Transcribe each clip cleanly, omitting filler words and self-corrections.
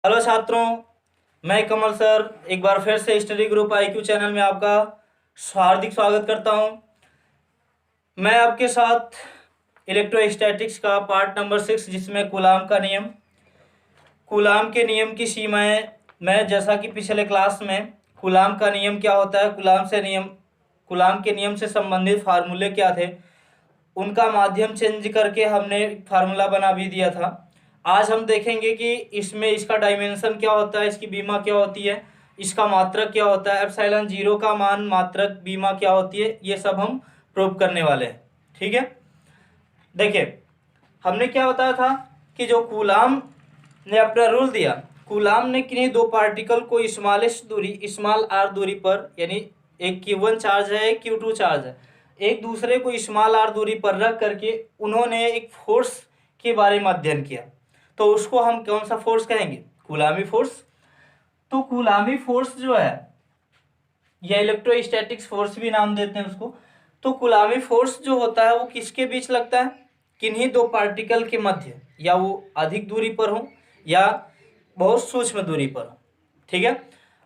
Hello छात्रों, मैं कमल sir एक बार फिर से स्टडी ग्रुप आईक्यू चैनल में आपका हार्दिक स्वागत करता हूं। मैं आपके साथ इलेक्ट्रोस्टैटिक्स का पार्ट नंबर 6 जिसमें कूलाम के नियम की सीमाएं। मैं जैसा कि पिछले क्लास में कूलाम का नियम क्या होता है, कूलाम के नियम से संबंधित फार्मूले क्या थे, उनका माध्यम चेंज करके हमने फार्मूला बना भी दिया था। आज हम देखेंगे कि इसमें इसका डायमेंशन क्या होता है, इसकी बीमा क्या होती है, इसका मात्रक क्या होता है, एप्सिलॉन जीरो का मान, मात्रक, बीमा क्या होती है, ये सब हम प्रूव करने वाले हैं। ठीक है, देखिए हमने क्या बताया था कि जो कूलाम ने अपना रूल दिया, कूलाम ने किन्हीं दो पार्टिकल को स्मॉलेस्ट दूरी स्मॉल आर दूरी पर, यानी एक Q1 चार्ज है, एक Q2 चार्ज है, एक दूसरे को स्मॉल आर दूरी पर रख करके उन्होंने एक फोर्स के बारे में अध्ययन किया। तो उसको हम कौन सा फोर्स कहेंगे? कूलामी फोर्स। तो कूलामी फोर्स जो है, या इलेक्ट्रोस्टैटिक्स फोर्स भी नाम देते हैं उसको। तो कूलामी फोर्स जो होता है वो किसके बीच लगता है? किन्हीं दो पार्टिकल के मध्य, या वो अधिक दूरी पर हो या बहुत सूक्ष्म दूरी पर हो। ठीक है,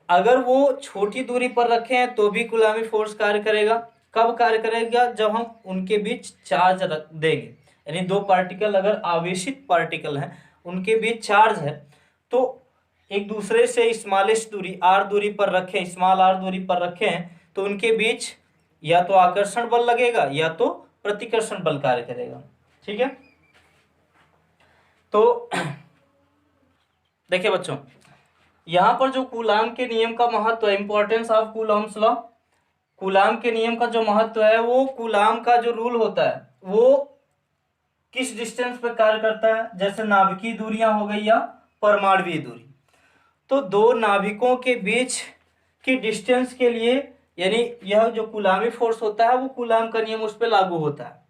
अगर वो छोटी दूरी पर रखे हैं तो भी कूलामी फोर्स कार्य करेगा। कब कार्य करेगा? जब हम उनके बीच चार्ज रख देंगे, यानी दो पार्टिकल अगर आवेशित पार्टिकल हैं, उनके बीच चार्ज है, तो एक दूसरे से स्मॉलेस्ट दूरी आर दूरी पर रखें, स्मॉल आर दूरी पर रखें, तो उनके बीच या तो आकर्षण बल लगेगा या तो प्रतिकर्षण बल कार्य करेगा। ठीक है, तो देखिए बच्चों, यहां पर जो कूलाम के नियम का महत्व है, importance of Coulomb's law, coulomb के नियम का जो महत्व है, वो कूलाम का जो रूल होता है वो किस डिस्टेंस पर कार्य करता है? जैसे नाभिकीय दूरियां हो गई या परमाणुवीय दूरी। तो दो नाभिकों के बीच की डिस्टेंस के लिए, यानी यह जो कूलामी फोर्स होता है वो कूलाम का नियम उस पर लागू होता है।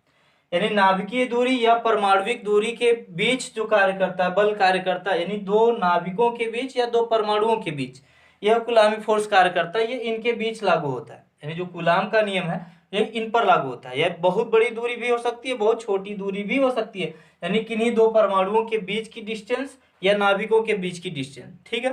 यानी नाभिकीय दूरी या परमाणुविक दूरी के बीच जो कार्य करता है, बल कार्य करता है, यानी दो नाभिकों के बीच या दो परमाणुओं के बीच यह कूलामी फोर्स कार्य करता है, ये इनके बीच लागू होता है। यानी जो कूलाम का नियम है ये इन पर लागू होता है। यह बहुत बड़ी दूरी भी हो सकती है, बहुत छोटी दूरी भी हो सकती है, यानी किन्हीं दो परमाणुओं के बीच की डिस्टेंस या नाभिकों के बीच की डिस्टेंस। ठीक है,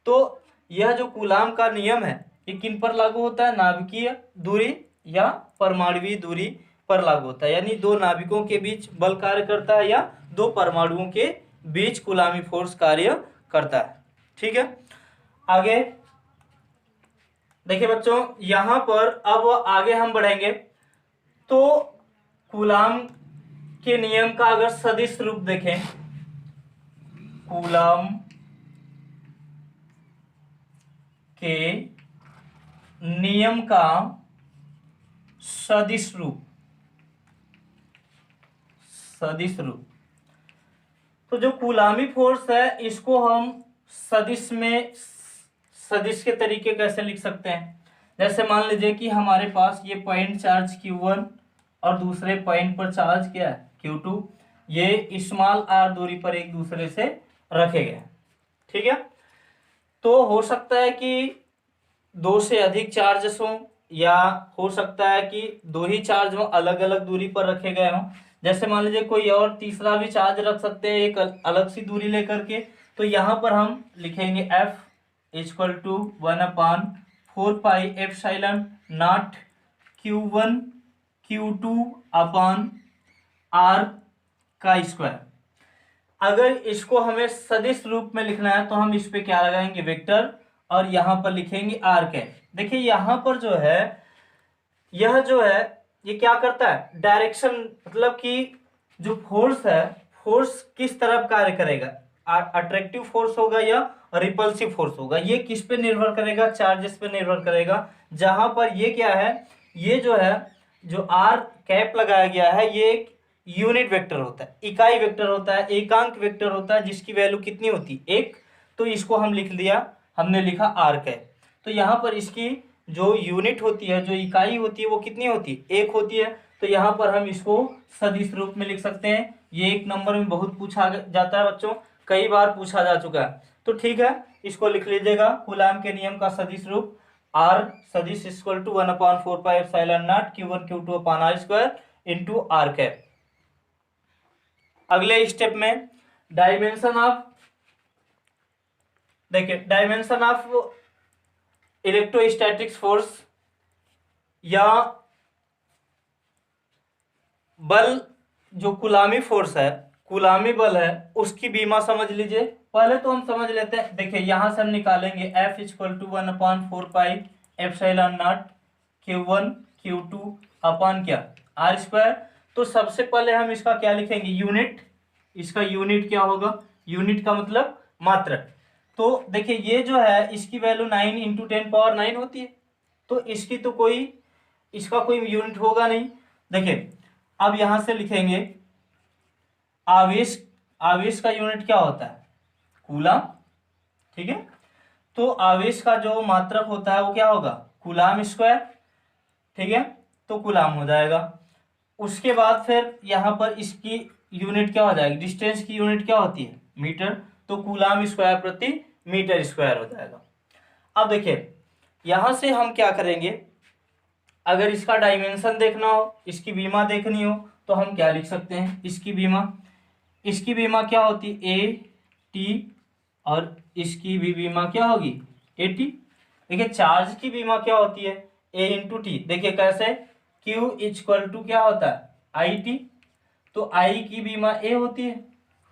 तो यह जो कूलाम का नियम है ये किन पर लागू होता है? नाभिकीय दूरी या परमाणुवीय दूरी पर लागू होता है, यानी दो नाभिकों के बीच बल कार्य करता है या दो परमाणुओं के बीच कूलामी फोर्स कार्य करता है। ठीक है, आगे देखिए बच्चों, यहां पर अब आगे हम बढ़ेंगे तो कूलाम के नियम का अगर सदिश रूप देखें, कूलाम के नियम का सदिश रूप, तो जो कूलामी फोर्स है इसको हम सदिश के तरीके कैसे लिख सकते हैं? जैसे मान लीजिए कि हमारे पास ये पॉइंट चार्ज Q1 और दूसरे पॉइंट पर चार्ज क्या है Q2, ये स्मॉल आर दूरी पर एक दूसरे से रखे गए। ठीक है, तो हो सकता है कि दो से अधिक चार्जेस हों, या हो सकता है कि दो ही चार्ज हों, अलग अलग दूरी पर रखे गए हों। जैसे मान लीजिए कोई और तीसरा भी चार्ज रख सकते हैं एक अलग सी दूरी लेकर के। तो यहाँ पर हम लिखेंगे F equal to 1/4 pi epsilon nought Q1 Q2 upon R का स्क्वायर। अगर इसको हमें सदिश रूप में लिखना है तो हम इस पे क्या लगाएंगे? वेक्टर, और यहां पर लिखेंगे आर कैप। देखिए यहां पर जो है, यह जो है ये क्या करता है? डायरेक्शन, मतलब कि जो फोर्स है, फोर्स किस तरफ कार्य करेगा, अट्रैक्टिव फोर्स होगा या रिपल्सिव फोर्स होगा, ये किस पे निर्भर करेगा? चार्जेस पे निर्भर करेगा। जहां पर ये क्या है, ये जो है, जो आर कैप लगाया गया है, ये एक यूनिट वेक्टर होता है, इकाई वेक्टर होता है, एकांक वेक्टर होता है, जिसकी वैल्यू कितनी होती है? एक। तो इसको हम लिख दिया, हमने लिखा आर कैप। तो यहाँ पर इसकी जो यूनिट होती है, जो इकाई होती है, वो कितनी होती है? एक होती है। तो यहाँ पर हम इसको सदिश रूप में लिख सकते हैं। ये एक नंबर में बहुत पूछा जाता है बच्चों, कई बार पूछा जा चुका है। तो ठीक है, इसको लिख लीजिएगा, कूलाम के नियम का सदिश रूप आर सदिश equal to 1/4 pi epsilon nought Q1 Q2 upon R square into R cap. अगले स्टेप में डायमेंशन ऑफ देखिए डायमेंशन ऑफ इलेक्ट्रोस्टैटिक्स फोर्स या बल, जो कुलामी फोर्स है, कुलामी बल है, उसकी बीमा समझ लीजिए। पहले तो हम समझ लेते हैं। देखिए यहां से हम निकालेंगे F equal to 1/4 pi epsilon nought Q1 Q2 upon क्या R स्क्वायर। तो सबसे पहले हम इसका क्या लिखेंगे, यूनिट। इसका यूनिट क्या होगा, यूनिट का मतलब मात्रक। तो देखिए ये जो है इसकी वैल्यू 9 इंटू 10 पावर 9 होती है, तो इसकी तो कोई, इसका कोई यूनिट होगा नहीं। देखिए अब यहां से लिखेंगे आवेश, आवेश का यूनिट क्या होता है, कूलाम, ठीक है। तो आवेश का जो मात्रक होता है वो क्या होगा, कूलाम स्क्वायर, ठीक है। तो कूलाम हो जाएगा। उसके बाद फिर यहाँ पर इसकी यूनिट क्या हो जाएगी, डिस्टेंस की यूनिट क्या होती है, मीटर। तो कूलाम स्क्वायर प्रति मीटर स्क्वायर हो जाएगा। अब देखिए यहां से हम क्या करेंगे, अगर इसका डायमेंशन देखना हो, इसकी बीमा देखनी हो, तो हम क्या लिख सकते हैं, इसकी बीमा। इसकी बीमा क्या होती है, ए टी, और इसकी भी बीमा क्या होगी, ए टी। देखिए चार्ज की बीमा क्या होती है, ए इंटू टी। देखिए कैसे, क्यू इक्वल टू क्या होता है, आई टी। तो आई की बीमा ए होती है,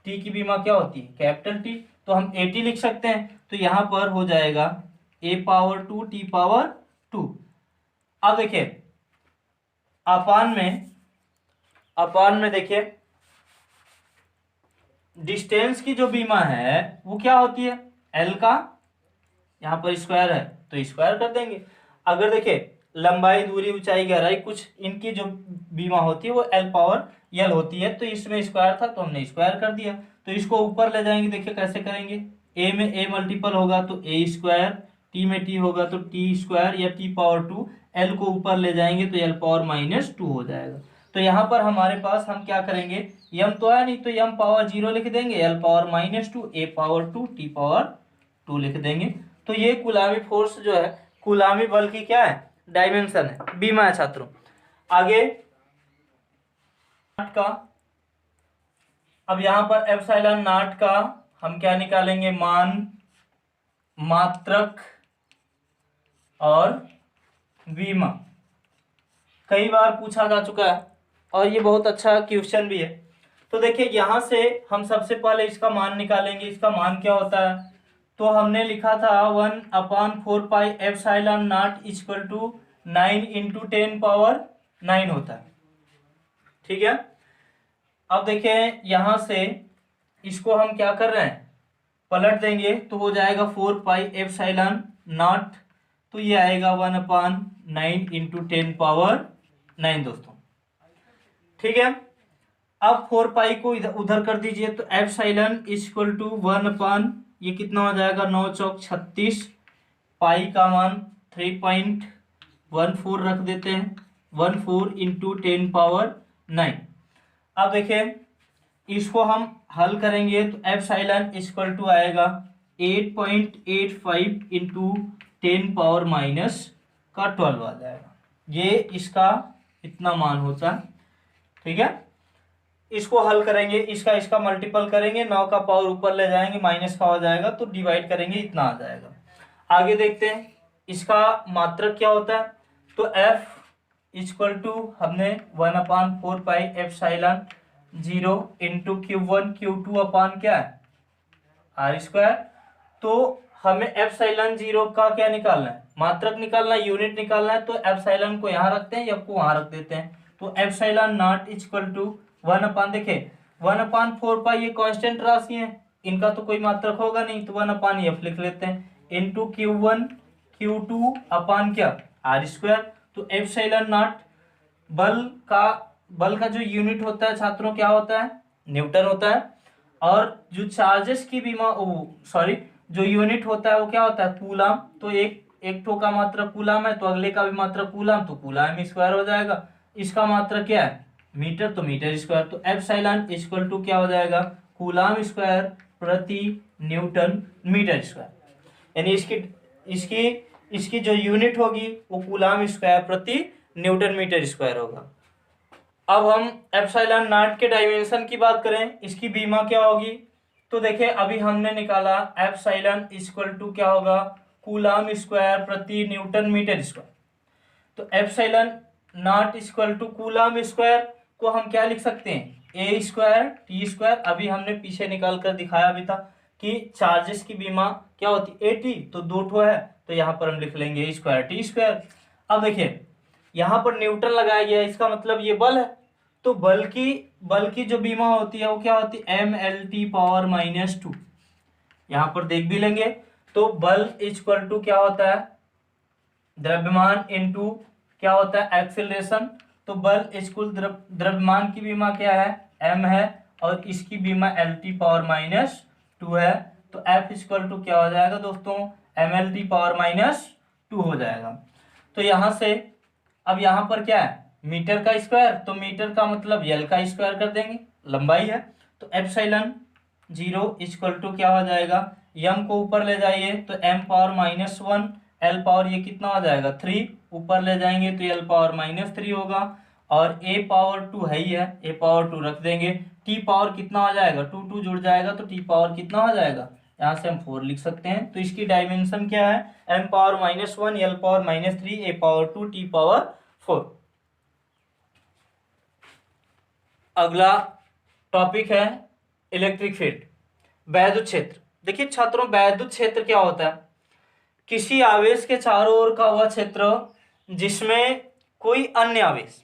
टी की बीमा क्या होती है, कैपिटल टी। तो हम ए टी लिख सकते हैं। तो यहां पर हो जाएगा ए पावर 2 टी पावर 2। अब देखिए अपान में, अपान में देखिए डिस्टेंस की जो बीमा है वो क्या होती है, एल का, यहां पर स्क्वायर है तो स्क्वायर कर देंगे। अगर देखिए लंबाई दूरी ऊंचाई गहराई कुछ इनकी जो बीमा होती है वो एल पावर यल होती है, तो इसमें स्क्वायर था तो हमने स्क्वायर कर दिया। तो इसको ऊपर ले जाएंगे, देखिए कैसे करेंगे, ए में ए मल्टीपल होगा तो ए स्क्वायर, टी में टी होगा तो टी स्क्वायर या टी पावर 2, एल को ऊपर ले जाएंगे तो एल पावर -2 हो जाएगा। तो यहाँ पर हमारे पास हम क्या करेंगे, यम तो है नहीं तो यम पावर 0 लिख देंगे, एल पावर -2, ए पावर 2, टी पावर 2 लिख देंगे। तो ये कुलामी फोर्स जो है, कुलामी बल की क्या है, डायमेंशन है, बीमा है छात्रों। आगे का, अब यहां पर एप्सिलॉन नॉट का हम क्या निकालेंगे, मान, मात्रक और बीमा। कई बार पूछा जा चुका है और ये बहुत अच्छा क्वेश्चन भी है। तो देखिए यहां से हम सबसे पहले इसका मान निकालेंगे। इसका मान क्या होता है, तो हमने लिखा था 1/4 pi epsilon nought equal to 9 into 10 power 9 होता है, ठीक है। अब देखिए यहां से इसको हम क्या कर रहे हैं, पलट देंगे तो हो जाएगा 4 पाई एप्सिलॉन नॉट, तो ये आएगा 1/9 इंटू 10 पावर 9 दोस्तों, ठीक है। अब 4 पाई को इधर उधर कर दीजिए तो एप्सिलॉन इक्वल टू 1/, ये कितना हो जाएगा, 9 चौक 36, पाई का मान 3.14 रख देते हैं, 14 इंटू 10 पावर 9। अब देखिए इसको हम हल करेंगे तो एप्सिलॉन इक्वल टू आएगा 8.85 इंटू 10 पावर- 12 आ जाएगा। ये इसका इतना मान होता है, ठीक है। इसको हल करेंगे, इसका इसका मल्टीपल करेंगे, 9 का पावर ऊपर ले जाएंगे, माइनस का हो जाएगा तो डिवाइड करेंगे, इतना आ जाएगा। आगे देखते हैं इसका मात्रक क्या होता है। तो F इक्वल टू हमने 1/4 pi epsilon 0 into Q1 Q2 upon क्या है, R स्क्वायर। तो हमें एप्सिलॉन 0 का क्या निकालना है, मात्रक निकालना है, यूनिट निकालना है। तो एप्सिलॉन को यहाँ रखते हैं, F को वहां रख देते हैं। तो एप्सिलॉन नॉट इक्वल टू 1/, देखे 1/4 पाई ये कांस्टेंट राशि है, इनका तो कोई मात्रक होगा नहीं, तो 1/F लिख लेते हैं, इंटू Q1 Q2 अपान क्या, R स्क्वायर। तो एप्सिलॉन नॉट बल का, बल का जो यूनिट होता है छात्रों क्या होता है, न्यूटन होता है। और जो चार्जेस की बीमा, सॉरी, जो यूनिट होता है वो क्या होता है, कूलाम। तो एक ठो का मात्रक कूलाम है तो अगले का भी मात्रक कूलाम, तो कूलाम स्क्वायर हो जाएगा। इसका मात्रक क्या है, मीटर, तो मीटर स्क्वायर। तो एप्सिलॉन इक्वल टू क्या हो जाएगा, कूलाम स्क्वायर प्रति न्यूटन मीटर स्क्वायर। यानी इसकी इसकी इसकी जो यूनिट होगी वो कूलाम स्क्वायर प्रति न्यूटन मीटर स्क्वायर होगा। अब हम एप्सिलॉन नॉट के डायमेंशन की बात करें, इसकी बीमा क्या होगी, तो देखिए अभी हमने निकाला एप्सिलॉन इक्वल टू क्या होगा, कूलम स्क्वायर प्रति न्यूटन मीटर स्क्वायर। तो epsilon nought equal to coulomb square को हम क्या लिख सकते हैं, ए स्क्वायर टी स्क्वायर। अभी हमने पीछे निकाल कर दिखाया भी था कि चार्जेस की बीमा क्या होती है, ए टी, तो दो ठो है, तो यहाँ पर हम लिख लेंगे ए स्क्वायर टी स्क्वायर। अब देखिए यहाँ पर न्यूटन लगाया गया है, इसका मतलब ये बल है, तो बल की जो बीमा होती है वो क्या होती है, एम एल टी पावर -2। यहाँ पर देख भी लेंगे, तो बल इक्वल टू क्या होता है, द्रव्यमान इनटू क्या होता है, एक्सेलरेशन। तो बल इक्वल द्रव्यमान की बीमा क्या है, m है, और इसकी बीमा एल टी पावर -2 है। तो F इक्वल टू क्या हो जाएगा दोस्तों, एम एल टी पावर -2 हो जाएगा। तो यहाँ से अब यहाँ पर क्या है, मीटर का स्क्वायर, तो मीटर का मतलब यल का स्क्वायर कर देंगे, लंबाई है। तो एप्सिलॉन 0 इक्वल टू क्या हो जाएगा, यम को ऊपर ले जाइए तो m पावर -1, एल पावर ये कितना हो जाएगा 3, ऊपर ले जाएंगे तो एल पावर -3 होगा, और a पावर 2 है ही है, a पावर 2 रख देंगे, t पावर कितना हो जाएगा, 2 2 जुड़ जाएगा तो t पावर कितना हो जाएगा, यहाँ से हम 4 लिख सकते हैं। तो इसकी डायमेंशन क्या है, m power -1, L power -3, a power 2, t power 4। अगला टॉपिक है इलेक्ट्रिक फील्ड, वैद्युत क्षेत्र। देखिए छात्रों, वैद्युत क्षेत्र क्या होता है, किसी आवेश के चारों ओर का वह क्षेत्र जिसमें कोई अन्य आवेश,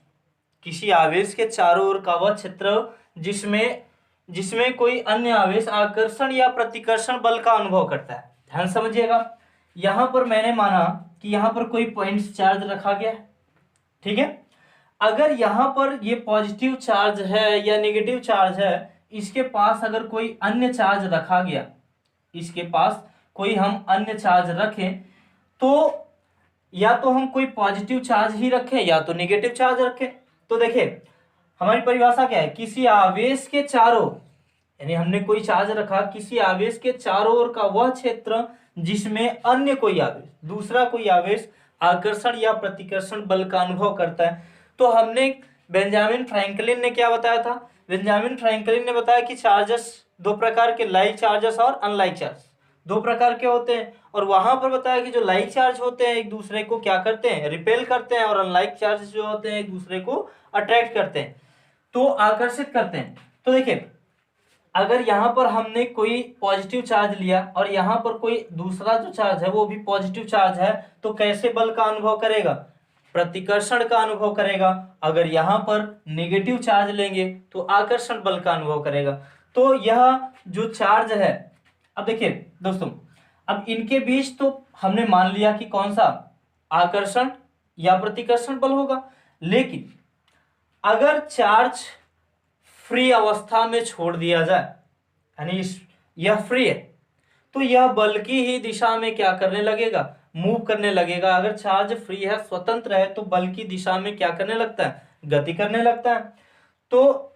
किसी आवेश के चारों ओर का वह क्षेत्र जिसमें कोई अन्य आवेश आकर्षण या प्रतिकर्षण बल का अनुभव करता है। ध्यान समझिएगा, यहां पर मैंने माना कि यहां पर कोई पॉइंट चार्ज रखा गया है, ठीक है। अगर यहां पर ये पॉजिटिव चार्ज है या नेगेटिव चार्ज है, इसके पास अगर कोई अन्य चार्ज रखा गया, इसके पास कोई हम अन्य चार्ज रखें, तो या तो हम कोई पॉजिटिव चार्ज ही रखें या तो नेगेटिव चार्ज रखें। तो देखिए हमारी परिभाषा क्या है, किसी आवेश के चारों, यानी हमने कोई चार्ज रखा, किसी आवेश के चारों ओर का वह क्षेत्र जिसमें अन्य कोई आवेश, दूसरा कोई आवेश आकर्षण या प्रतिकर्षण बल का अनुभव करता है। तो हमने बेंजामिन फ्रैंकलिन ने क्या बताया था, बेंजामिन फ्रैंकलिन ने बताया कि चार्जेस दो प्रकार के, लाइक चार्जेस और अनलाइक चार्ज, दो प्रकार के होते हैं। और वहां पर बताया कि जो लाइक चार्ज होते हैं एक दूसरे को क्या करते हैं, रिपेल करते हैं, और अनलाइक चार्ज जो होते हैं एक दूसरे को अट्रैक्ट करते हैं, तो आकर्षित करते हैं। तो देखिए अगर यहाँ पर हमने कोई पॉजिटिव चार्ज लिया और यहाँ पर कोई दूसरा जो चार्ज है वो भी पॉजिटिव चार्ज है, तो कैसे बल का अनुभव करेगा, प्रतिकर्षण का अनुभव करेगा। अगर यहाँ पर नेगेटिव चार्ज लेंगे तो आकर्षण बल का अनुभव करेगा। तो यह जो चार्ज है, अब देखिए दोस्तों, अब इनके बीच तो हमने मान लिया कि कौन सा, आकर्षण या प्रतिकर्षण बल होगा। लेकिन अगर चार्ज फ्री अवस्था में छोड़ दिया जाए, यानी यह फ्री है, तो यह बल की ही दिशा में क्या करने लगेगा, मूव करने लगेगा। अगर चार्ज फ्री है, स्वतंत्र है, तो बल की दिशा में क्या करने लगता है, गति करने लगता है। तो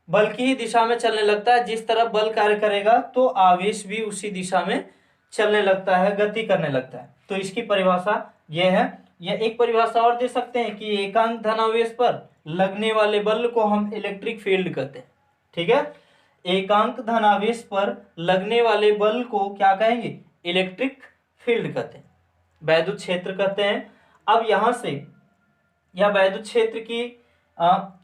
बल की ही दिशा में चलने लगता है, जिस तरफ बल कार्य करेगा तो आवेश भी उसी दिशा में चलने लगता है, गति करने लगता है। तो इसकी परिभाषा यह है। यह एक परिभाषा और दे सकते हैं कि एकांक धनावेश पर लगने वाले बल को हम इलेक्ट्रिक फील्ड कहते हैं, ठीक है। एकांक धनावेश पर लगने वाले बल को क्या कहेंगे, इलेक्ट्रिक फील्ड कहते हैं, वैद्युत क्षेत्र कहते हैं। अब यहां से यह वैद्युत क्षेत्र की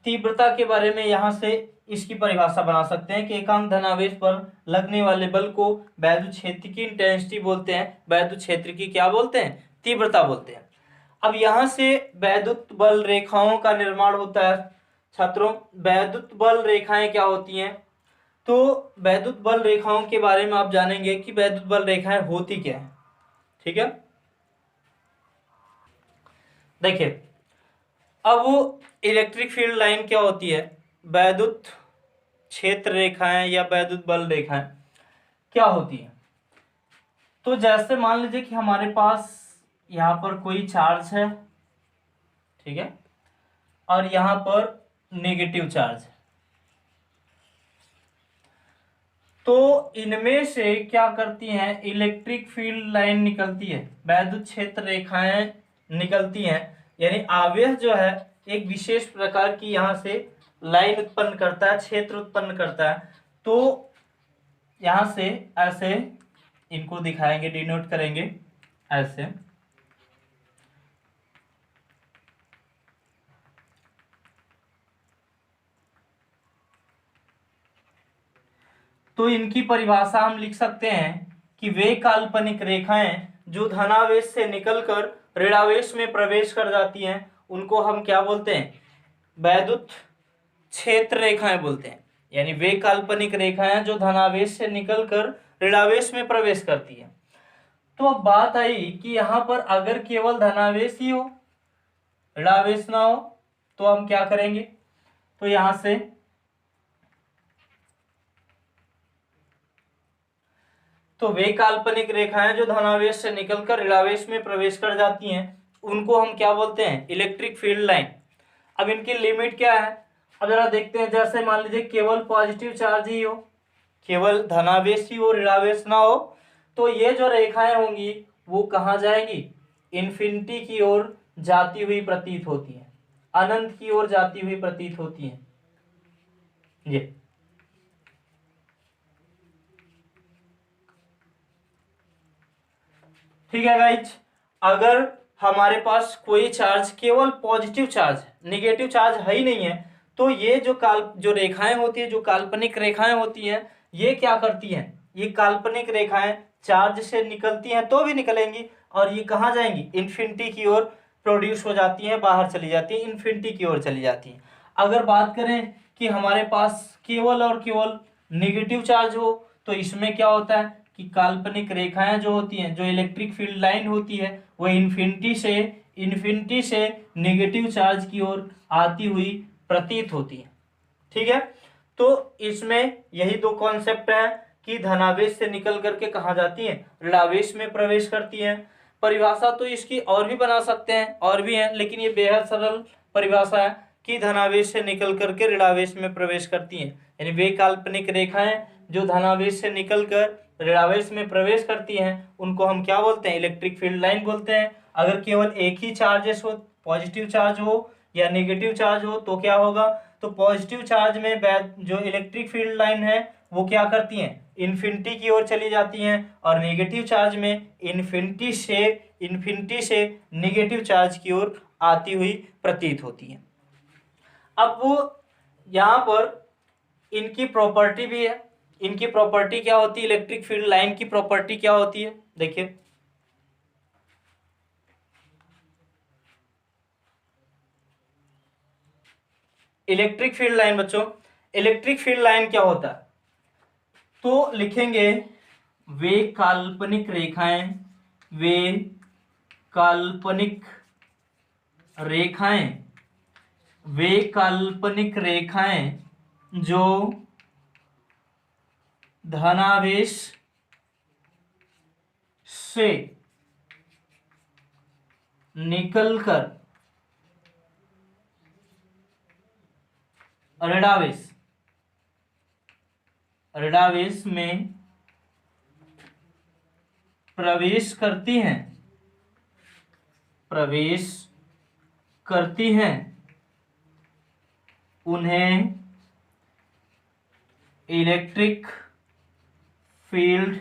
तीव्रता के बारे में यहां से इसकी परिभाषा बना सकते हैं कि एकांक धनावेश पर लगने वाले बल को वैद्युत क्षेत्र की इंटेंसिटी बोलते हैं, वैद्युत क्षेत्र की क्या बोलते हैं, तीव्रता बोलते हैं। अब यहां से वैद्युत बल रेखाओं का निर्माण होता है। छात्रों, वैद्युत बल रेखाएं क्या होती हैं, तो वैद्युत बल रेखाओं के बारे में आप जानेंगे कि वैद्युत बल रेखाएं होती क्या है, ठीक है। देखिए अब वो इलेक्ट्रिक फील्ड लाइन क्या होती है, वैद्युत क्षेत्र रेखाएं या वैद्युत बल रेखाएं क्या होती है। तो जैसे मान लीजिए कि हमारे पास यहाँ पर कोई चार्ज है, ठीक है, और यहाँ पर नेगेटिव चार्ज है, तो इनमें से क्या करती हैं, इलेक्ट्रिक फील्ड लाइन निकलती है, वैद्युत क्षेत्र रेखाएं निकलती हैं। यानी आवेश जो है एक विशेष प्रकार की यहाँ से लाइन उत्पन्न करता है, क्षेत्र उत्पन्न करता है। तो यहां से ऐसे इनको दिखाएंगे, डिनोट करेंगे ऐसे। तो इनकी परिभाषा हम लिख सकते हैं कि वे काल्पनिक रेखाएं जो धनावेश से निकलकर ऋणावेश में प्रवेश कर जाती हैं उनको हम क्या बोलते हैं? वैद्युत क्षेत्र रेखाएं बोलते हैं। यानी वे काल्पनिक रेखाएं जो धनावेश से निकलकर ऋणावेश में प्रवेश करती हैं। तो अब बात आई कि यहाँ पर अगर केवल धनावेश ही हो, ऋणावेश ना हो, तो हम क्या करेंगे? तो यहां से तो वे काल्पनिक रेखाएं जो धनावेश से निकलकर ऋणावेश में प्रवेश कर जाती हैं उनको हम क्या बोलते हैं? Electric field line. अब इनकी लिमिट क्या है? अब जरा देखते हैं। जैसे मान लीजिए केवल पॉजिटिव चार्ज ही हो, केवल धनावेश ही हो, ऋणावेश ना हो, तो ये जो रेखाएं होंगी वो कहाँ जाएंगी? इन्फिनिटी की ओर जाती हुई प्रतीत होती है, अनंत की ओर जाती हुई प्रतीत होती है। ये ठीक है गाइज। अगर हमारे पास कोई चार्ज केवल पॉजिटिव चार्ज, निगेटिव चार्ज है ही नहीं है, तो ये जो रेखाएं होती है, जो काल्पनिक रेखाएं होती हैं, ये क्या करती हैं? ये काल्पनिक रेखाएं चार्ज से निकलती हैं तो भी निकलेंगी और ये कहाँ जाएंगी? इन्फिनिटी की ओर प्रोड्यूस हो जाती हैं, बाहर चली जाती हैं, इन्फिनिटी की ओर चली जाती हैं। अगर बात करें कि हमारे पास केवल और केवल निगेटिव चार्ज हो, तो इसमें क्या होता है कि काल्पनिक रेखाएं जो होती हैं, जो इलेक्ट्रिक फील्ड लाइन होती है, वो इन्फिनिटी से नेगेटिव चार्ज की ओर आती हुई प्रतीत होती है। ठीक है, तो इसमें यही दो कॉन्सेप्ट है कि धनावेश से निकल करके कहाँ जाती हैं? ऋणावेश में प्रवेश करती हैं। परिभाषा तो इसकी और भी बना सकते हैं, और भी है, लेकिन ये बेहद सरल परिभाषा है कि धनावेश से निकल करके ऋणावेश में प्रवेश करती हैं। यानी वे काल्पनिक रेखाएं जो धनावेश से निकलकर ऋणावेश में प्रवेश करती हैं उनको हम क्या बोलते हैं? इलेक्ट्रिक फील्ड लाइन बोलते हैं। अगर केवल एक ही चार्जेस हो, पॉजिटिव चार्ज हो या नेगेटिव चार्ज हो, तो क्या होगा? तो पॉजिटिव चार्ज में जो इलेक्ट्रिक फील्ड लाइन है वो क्या करती हैं? इन्फिनिटी की ओर चली जाती हैं, और नेगेटिव चार्ज में इन्फिनिटी से नेगेटिव चार्ज की ओर आती हुई प्रतीत होती है। अब वो यहाँ पर इनकी प्रॉपर्टी भी है। इनकी प्रॉपर्टी क्या होती है? इलेक्ट्रिक फील्ड लाइन की प्रॉपर्टी क्या होती है? देखिए, इलेक्ट्रिक फील्ड लाइन बच्चों, इलेक्ट्रिक फील्ड लाइन क्या होता है? तो लिखेंगे वे काल्पनिक रेखाएं, वे काल्पनिक रेखाएं, वे काल्पनिक रेखाएं जो धनावेश से निकलकर ऋणावेश में प्रवेश करती हैं, उन्हें इलेक्ट्रिक फील्ड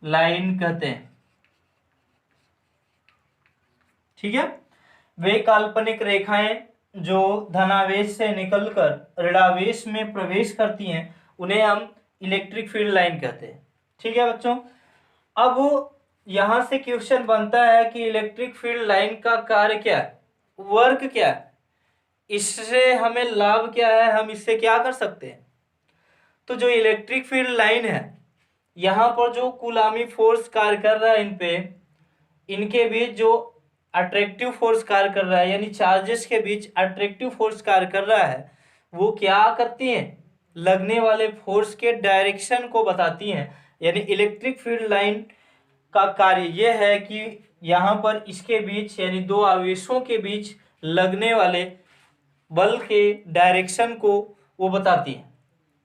लाइन कहते हैं। ठीक है, वे काल्पनिक रेखाएं जो धनावेश से निकलकर ऋणावेश में प्रवेश करती हैं उन्हें हम इलेक्ट्रिक फील्ड लाइन कहते हैं। ठीक है बच्चों, अब यहां से क्वेश्चन बनता है कि इलेक्ट्रिक फील्ड लाइन का कार्य क्या है, वर्क क्या है, इससे हमें लाभ क्या है, हम इससे क्या कर सकते हैं? तो जो इलेक्ट्रिक फील्ड लाइन है, यहाँ पर जो कूलामी फोर्स कार्य कर रहा है इन पे, इनके बीच जो अट्रैक्टिव फोर्स कार्य कर रहा है, यानी चार्जेस के बीच अट्रैक्टिव फोर्स कार्य कर रहा है, वो क्या करती हैं? लगने वाले फोर्स के डायरेक्शन को बताती हैं। यानी इलेक्ट्रिक फील्ड लाइन का कार्य यह है कि यहाँ पर इसके बीच, यानी दो आवेशों के बीच लगने वाले बल के डायरेक्शन को वो बताती है।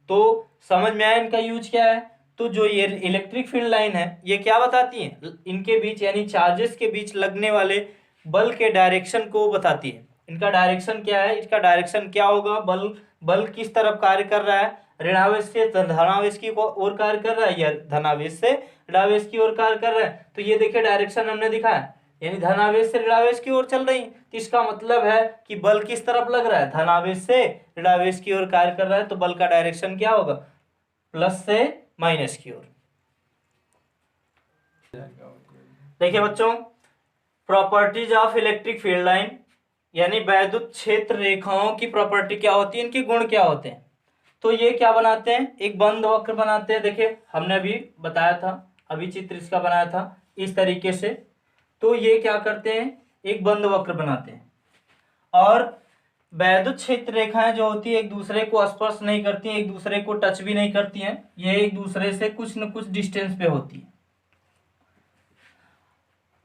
तो समझ में आया इनका यूज क्या है? तो जो ये इलेक्ट्रिक फील्ड लाइन है ये क्या बताती है? इनके बीच, यानी चार्जेस के बीच लगने वाले बल के डायरेक्शन को बताती है। इनका डायरेक्शन क्या है? इसका डायरेक्शन क्या होगा? बल किस तरफ कार्य कर रहा है, ऋणावेश से धनावेश की ओर कार्य कर रहा है या धनावेश से ऋणावेश की ओर कार्य कर रहा है। तो ये देखिए डायरेक्शन हमने दिखाया, यानी धनावेश से ऋणावेश की ओर चल रही। तो इसका मतलब है कि बल किस तरफ लग रहा है, धनावेश से ऋणावेश की ओर कार्य कर रहा है। तो बल का डायरेक्शन क्या होगा, प्लस से माइनस की ओर। देखिए बच्चों, properties of electric field line, यानी वैद्युत क्षेत्र रेखाओं की प्रॉपर्टी क्या होती है, इनके गुण क्या होते हैं। तो ये क्या बनाते हैं, एक बंद वक्र बनाते हैं। देखिए हमने अभी बताया था, अभी चित्र इसका बनाया था इस तरीके से। तो ये क्या करते हैं, एक बंद वक्र बनाते हैं, और वैद्युत क्षेत्र रेखाएं जो होती है एक दूसरे को स्पर्श नहीं करती हैं, एक दूसरे को टच भी नहीं करती हैं, ये एक दूसरे से कुछ न कुछ डिस्टेंस पे होती है।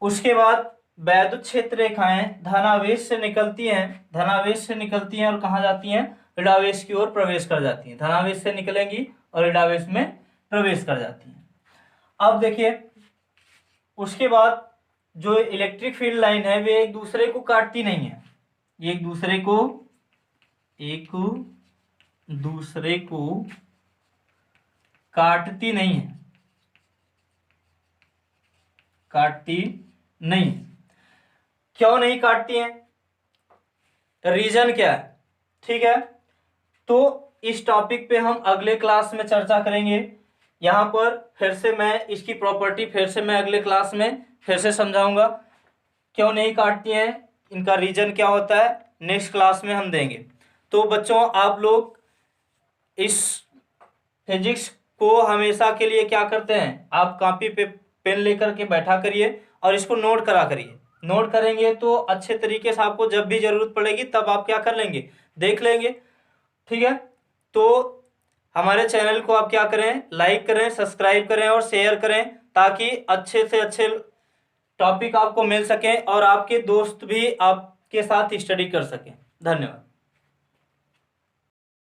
उसके बाद वैद्युत क्षेत्र रेखाएं धनावेश से निकलती हैं और कहाँ जाती हैं, ऋणावेश की ओर प्रवेश कर जाती हैं। धनावेश से निकलेंगी और ऋणावेश में प्रवेश कर जाती हैं। अब देखिए उसके बाद जो इलेक्ट्रिक फील्ड लाइन है वे एक दूसरे को काटती नहीं है, एक दूसरे को काटती नहीं है, क्यों नहीं काटती हैं, रीजन क्या है, ठीक है। तो इस टॉपिक पे हम अगले क्लास में चर्चा करेंगे। यहाँ पर फिर से मैं इसकी प्रॉपर्टी अगले क्लास में फिर से समझाऊंगा, क्यों नहीं काटती हैं, इनका रीजन क्या होता है, नेक्स्ट क्लास में हम देंगे। तो बच्चों आप लोग इस फिजिक्स को हमेशा के लिए क्या करते हैं, आप कॉपी पे पेन लेकर के बैठा करिए और इसको नोट करा करिए। नोट करेंगे तो अच्छे तरीके से आपको जब भी जरूरत पड़ेगी तब आप क्या कर लेंगे, देख लेंगे, ठीक है। तो हमारे चैनल को आप क्या करें, लाइक करें, सब्सक्राइब करें और शेयर करें, ताकि अच्छे से अच्छे टॉपिक आपको मिल सके और आपके दोस्त भी आपके साथ स्टडी कर सकें। धन्यवाद।